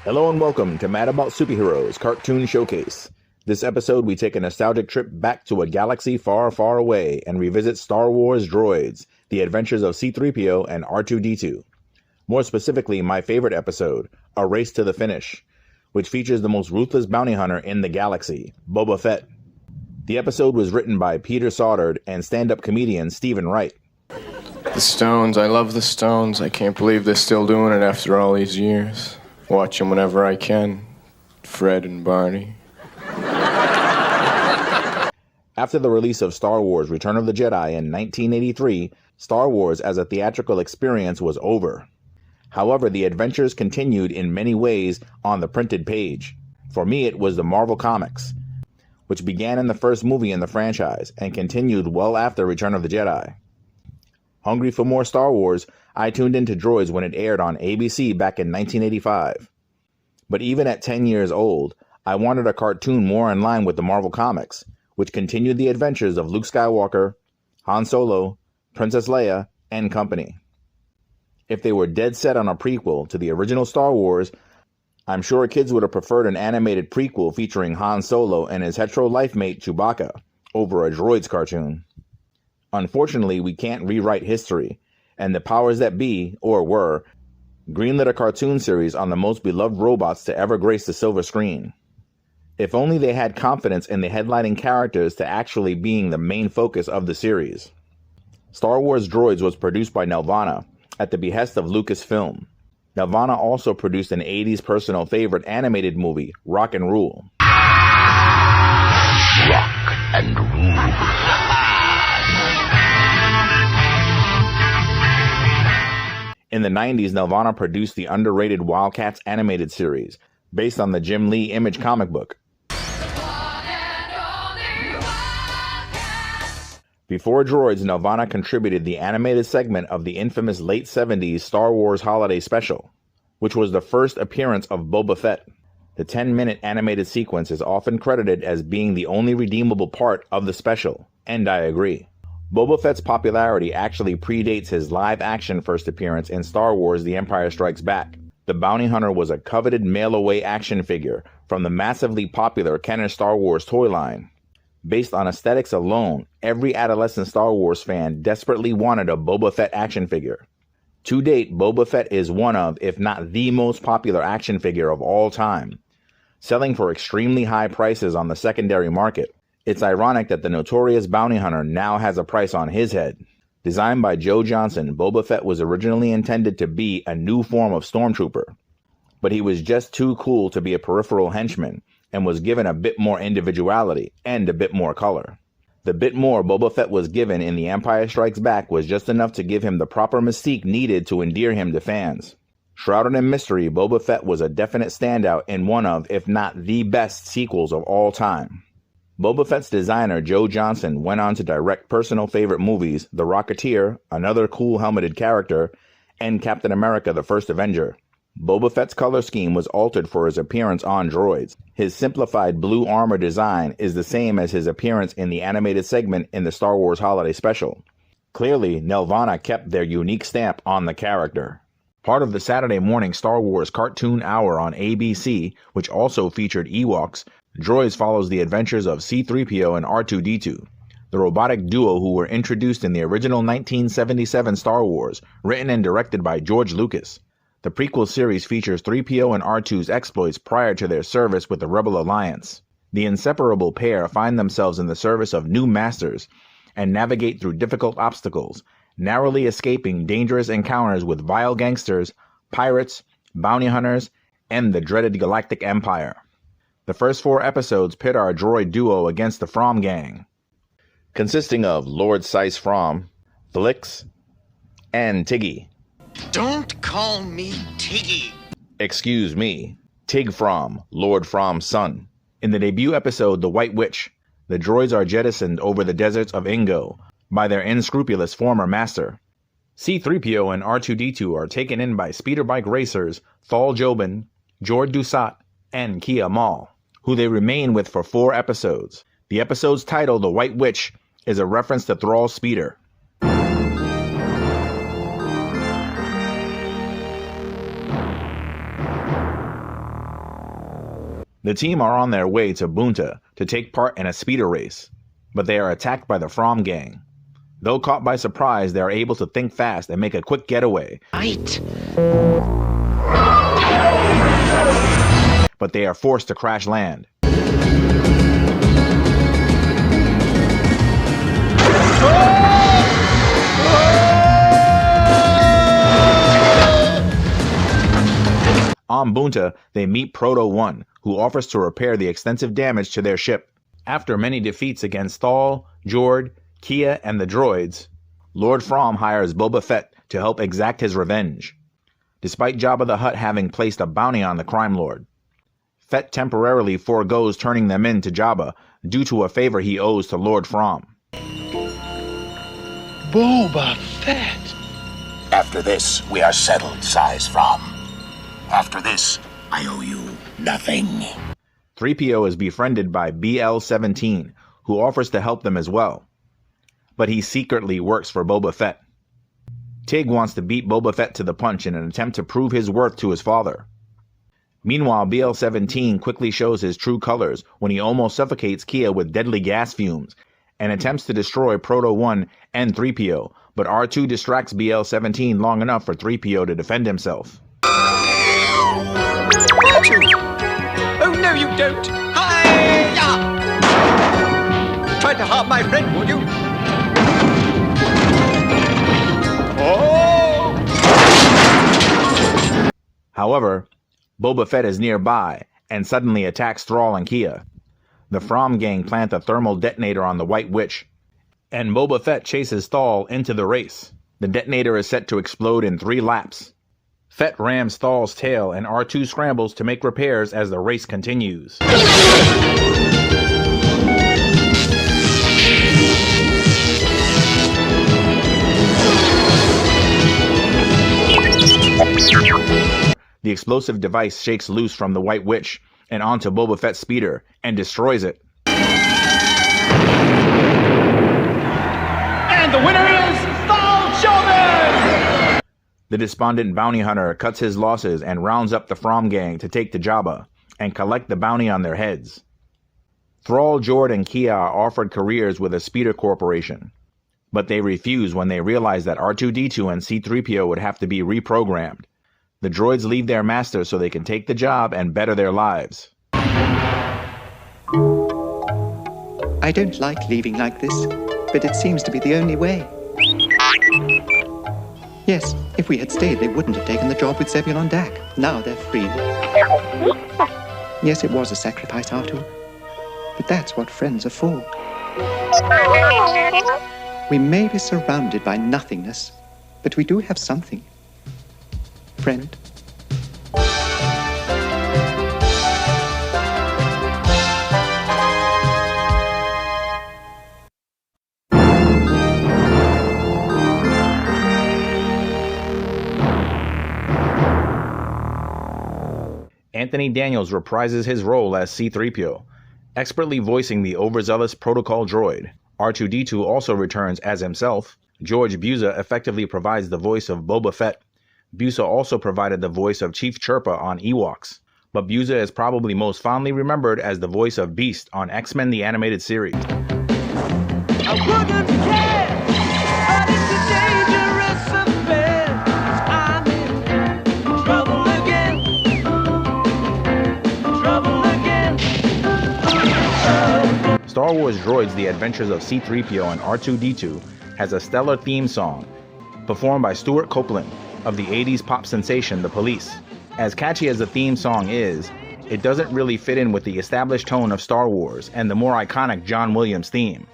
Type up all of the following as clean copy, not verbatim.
Hello and welcome to Mad About Superheroes Cartoon Showcase. This episode we take a nostalgic trip back to a galaxy far, far away and revisit Star Wars Droids, the adventures of C-3PO and R2-D2. More specifically, my favorite episode, A Race to the Finish, which features the most ruthless bounty hunter in the galaxy, Boba Fett. The episode was written by Peter Soddard and stand-up comedian Stephen Wright. The Stones, I love the Stones. I can't believe they're still doing it after all these years. Watch them whenever I can. Fred and Barney. After the release of Star Wars Return of the Jedi in 1983, Star Wars as a theatrical experience was over. However, the adventures continued in many ways on the printed page. For me, it was the Marvel Comics, which began in the first movie in the franchise and continued well after Return of the Jedi. Hungry for more Star Wars, I tuned into Droids when it aired on ABC back in 1985. But even at 10 years old, I wanted a cartoon more in line with the Marvel Comics, which continued the adventures of Luke Skywalker, Han Solo, Princess Leia, and company. If they were dead set on a prequel to the original Star Wars, I'm sure kids would have preferred an animated prequel featuring Han Solo and his hetero life mate Chewbacca over a Droids cartoon. Unfortunately, we can't rewrite history, and the powers that be, or were, greenlit a cartoon series on the most beloved robots to ever grace the silver screen. If only they had confidence in the headlining characters to actually being the main focus of the series. Star Wars Droids was produced by Nelvana at the behest of Lucasfilm. Nelvana also produced an 80s personal favorite animated movie, Rock and Rule. Rock and Rule. In the 90s, Nelvana produced the underrated Wildcats animated series, based on the Jim Lee Image comic book. Before Droids, Nelvana contributed the animated segment of the infamous late 70s Star Wars Holiday Special, which was the first appearance of Boba Fett. The 10-minute animated sequence is often credited as being the only redeemable part of the special, and I agree. Boba Fett's popularity actually predates his live-action first appearance in Star Wars The Empire Strikes Back. The bounty hunter was a coveted mail-away action figure from the massively popular Kenner Star Wars toy line. Based on aesthetics alone, every adolescent Star Wars fan desperately wanted a Boba Fett action figure. To date, Boba Fett is one of, if not the most popular action figure of all time, selling for extremely high prices on the secondary market. It's ironic that the notorious bounty hunter now has a price on his head. Designed by Joe Johnston, Boba Fett was originally intended to be a new form of stormtrooper, but he was just too cool to be a peripheral henchman and was given a bit more individuality and a bit more color. The bit more Boba Fett was given in The Empire Strikes Back was just enough to give him the proper mystique needed to endear him to fans. Shrouded in mystery, Boba Fett was a definite standout in one of, if not the best sequels of all time. Boba Fett's designer, Joe Johnston, went on to direct personal favorite movies The Rocketeer, Another Cool Helmeted Character, and Captain America the First Avenger. Boba Fett's color scheme was altered for his appearance on Droids. His simplified blue armor design is the same as his appearance in the animated segment in the Star Wars Holiday Special. Clearly, Nelvana kept their unique stamp on the character. Part of the Saturday morning Star Wars Cartoon Hour on ABC, which also featured Ewoks, Droids follows the adventures of C-3PO and R2-D2, the robotic duo who were introduced in the original 1977 Star Wars, written and directed by George Lucas. The prequel series features 3PO and R2's exploits prior to their service with the Rebel Alliance. The inseparable pair find themselves in the service of new masters and navigate through difficult obstacles, narrowly escaping dangerous encounters with vile gangsters, pirates, bounty hunters, and the dreaded Galactic Empire. The first 4 episodes pit our droid duo against the Fromm gang, consisting of Lord Seiss Fromm, Blix, and Tiggy. Don't call me Tiggy. Excuse me, Tig From, Lord From's son. In the debut episode, The White Witch, the droids are jettisoned over the deserts of Ingo by their unscrupulous former master. C-3PO and R2-D2 are taken in by speeder bike racers Thal Jobin, Jord Dusat, and Kia Mall, who they remain with for 4 episodes. The episode's title, The White Witch, is a reference to Thrall's speeder. The team are on their way to Bunta to take part in a speeder race, but they are attacked by the From gang. Though caught by surprise, they are able to think fast and make a quick getaway. Right. But they are forced to crash land. On Bunta, they meet Proto-1, who offers to repair the extensive damage to their ship. After many defeats against Thal, Jord, Kia, and the droids, Lord From hires Boba Fett to help exact his revenge. Despite Jabba the Hutt having placed a bounty on the crime lord, Fett temporarily foregoes turning them in to Jabba due to a favor he owes to Lord From. Boba Fett. After this, we are settled, Size From. After this, I owe you nothing. 3PO is befriended by BL-17, who offers to help them as well. But he secretly works for Boba Fett. Tig wants to beat Boba Fett to the punch in an attempt to prove his worth to his father. Meanwhile, BL-17 quickly shows his true colors when he almost suffocates Kia with deadly gas fumes and attempts to destroy Proto-1 and 3PO, but R2 distracts BL-17 long enough for 3PO to defend himself. Oh, no, you don't. Hi-ya! Try to harm my friend, would you? Oh! However, Boba Fett is nearby and suddenly attacks Thrall and Kia. The From gang plant a thermal detonator on the White Witch, and Boba Fett chases Thal into the race. The detonator is set to explode in 3 laps. Fett rams Thal's tail and R2 scrambles to make repairs as the race continues. The explosive device shakes loose from the White Witch and onto Boba Fett's speeder and destroys it. And the winner is Thal Jobin! The despondent bounty hunter cuts his losses and rounds up the From gang to take to Jabba and collect the bounty on their heads. Thrall, Jord, and Kia are offered careers with a speeder corporation, but they refuse when they realize that R2-D2 and C-3PO would have to be reprogrammed. The droids leave their master so they can take the job and better their lives. I don't like leaving like this, but it seems to be the only way. Yes, if we had stayed, they wouldn't have taken the job with Zebulon Dak. Now they're free. Yes, it was a sacrifice, R2. But that's what friends are for. We may be surrounded by nothingness, but we do have something. Friend. Anthony Daniels reprises his role as C-3PO, expertly voicing the overzealous protocol droid. R2-D2 also returns as himself. George Buza effectively provides the voice of Boba Fett. Buza also provided the voice of Chief Chirpa on Ewoks, but Buza is probably most fondly remembered as the voice of Beast on X-Men the Animated Series. I wouldn't care, but it's a dangerous affair. I'm in trouble again. Trouble again. Star Wars Droids: The Adventures of C-3PO and R2-D2 has a stellar theme song, performed by Stuart Copeland of the 80s pop sensation The Police. As catchy as the theme song is, it doesn't really fit in with the established tone of Star Wars and the more iconic John Williams theme.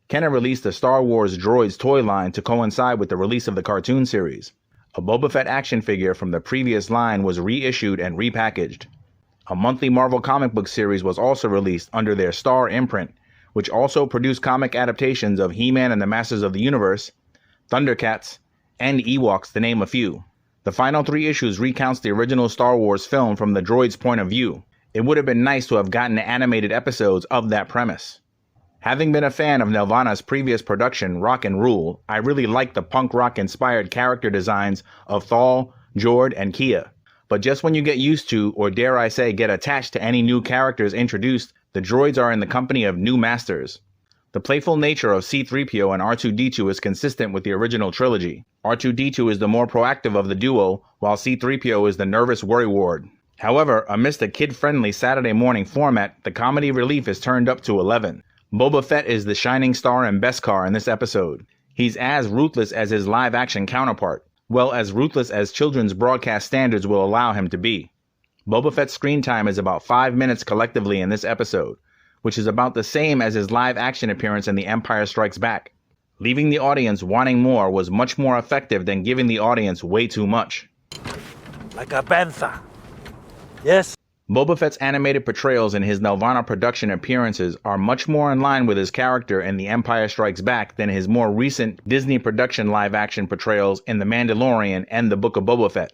Kenner released the Star Wars Droids toy line to coincide with the release of the cartoon series. A Boba Fett action figure from the previous line was reissued and repackaged. A monthly Marvel comic book series was also released under their Star imprint, which also produced comic adaptations of He-Man and the Masters of the Universe, Thundercats, and Ewoks, to name a few. The final 3 issues recounts the original Star Wars film from the droids' point of view. It would have been nice to have gotten animated episodes of that premise. Having been a fan of Nelvana's previous production, Rock and Rule, I really liked the punk rock-inspired character designs of Thal, Jord, and Kia. But just when you get used to, or dare I say, get attached to any new characters introduced, the droids are in the company of new masters. The playful nature of C-3PO and R2-D2 is consistent with the original trilogy. R2-D2 is the more proactive of the duo, while C-3PO is the nervous worrywart. However, amidst a kid-friendly Saturday morning format, the comedy relief is turned up to 11. Boba Fett is the shining star and Beskar in this episode. He's as ruthless as his live-action counterpart. Well, as ruthless as children's broadcast standards will allow him to be. Boba Fett's screen time is about 5 minutes collectively in this episode, which is about the same as his live-action appearance in The Empire Strikes Back. Leaving the audience wanting more was much more effective than giving the audience way too much. Like a bantha. Yes? Boba Fett's animated portrayals in his Nelvana production appearances are much more in line with his character in The Empire Strikes Back than his more recent Disney production live-action portrayals in The Mandalorian and The Book of Boba Fett,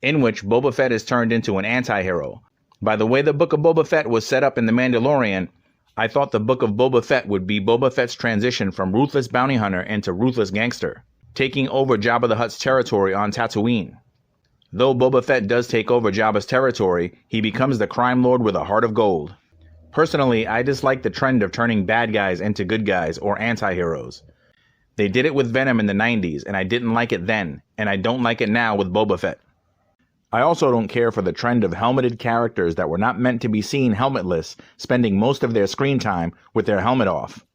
in which Boba Fett is turned into an anti-hero. By the way the Book of Boba Fett was set up in The Mandalorian, I thought the Book of Boba Fett would be Boba Fett's transition from ruthless bounty hunter into ruthless gangster, taking over Jabba the Hutt's territory on Tatooine. Though Boba Fett does take over Jabba's territory, he becomes the crime lord with a heart of gold. Personally, I dislike the trend of turning bad guys into good guys or anti-heroes. They did it with Venom in the 90s, and I didn't like it then, and I don't like it now with Boba Fett. I also don't care for the trend of helmeted characters that were not meant to be seen helmetless, spending most of their screen time with their helmet off.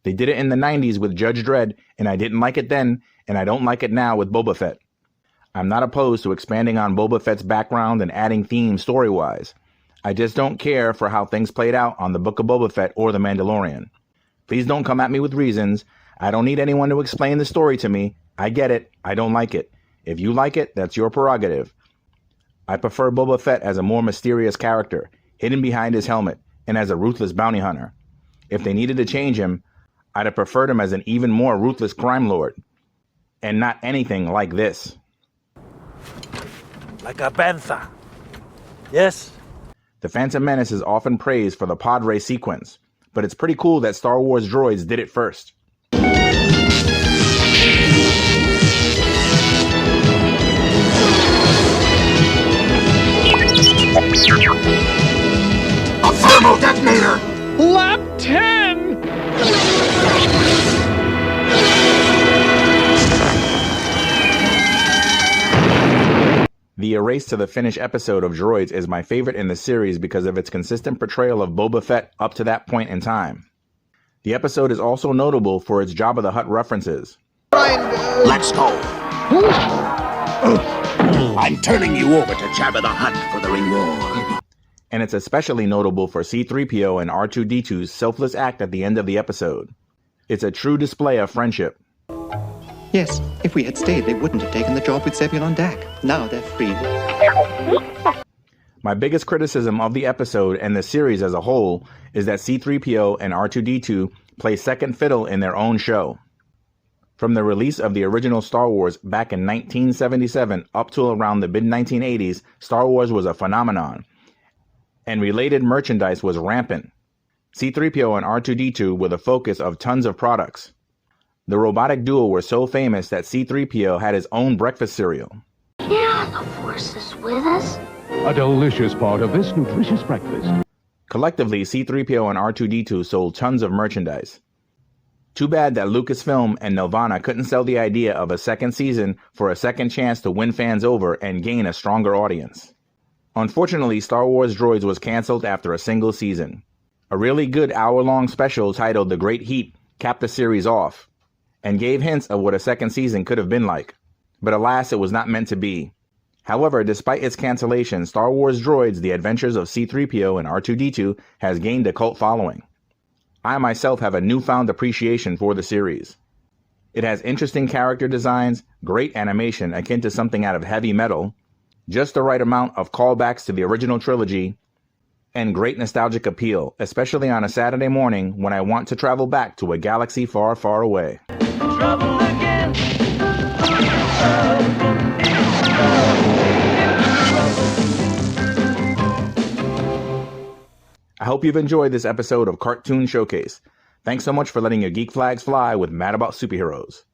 They did it in the 90s with Judge Dredd, and I didn't like it then, and I don't like it now with Boba Fett. I'm not opposed to expanding on Boba Fett's background and adding themes story-wise. I just don't care for how things played out on the Book of Boba Fett or The Mandalorian. Please don't come at me with reasons. I don't need anyone to explain the story to me. I get it. I don't like it. If you like it, that's your prerogative. I prefer Boba Fett as a more mysterious character, hidden behind his helmet, and as a ruthless bounty hunter. If they needed to change him, I'd have preferred him as an even more ruthless crime lord, and not anything like this. Like a bantha. Yes? The Phantom Menace is often praised for the pod race sequence, but it's pretty cool that Star Wars Droids did it first. A thermal detonator! Lap 10! The Erase to the Finish episode of Droids is my favorite in the series because of its consistent portrayal of Boba Fett up to that point in time. The episode is also notable for its Jabba the Hutt references. Let's go. I'm turning you over to Jabba the Hutt for the reward. And it's especially notable for C-3PO and R2-D2's selfless act at the end of the episode. It's a true display of friendship. Yes, if we had stayed, they wouldn't have taken the job with Zebulon Dak. Now they're free. My biggest criticism of the episode and the series as a whole is that C-3PO and R2-D2 play second fiddle in their own show. From the release of the original Star Wars back in 1977 up to around the mid-1980s, Star Wars was a phenomenon, and related merchandise was rampant. C-3PO and R2-D2 were the focus of tons of products. The robotic duo were so famous that C-3PO had his own breakfast cereal. Yeah, the Force is with us. A delicious part of this nutritious breakfast. Collectively, C-3PO and R2-D2 sold tons of merchandise. Too bad that Lucasfilm and Nelvana couldn't sell the idea of a second season for a second chance to win fans over and gain a stronger audience. Unfortunately, Star Wars Droids was canceled after a single season. A really good hour-long special titled The Great Heat capped the series off, and gave hints of what a second season could have been like. But alas, it was not meant to be. However, despite its cancellation, Star Wars Droids: The Adventures of C-3PO and R2-D2 has gained a cult following. I myself have a newfound appreciation for the series. It has interesting character designs, great animation akin to something out of heavy metal, just the right amount of callbacks to the original trilogy, and great nostalgic appeal, especially on a Saturday morning when I want to travel back to a galaxy far, far away. Trouble again. I hope you've enjoyed this episode of Cartoon Showcase. Thanks so much for letting your geek flags fly with Mad About Superheroes.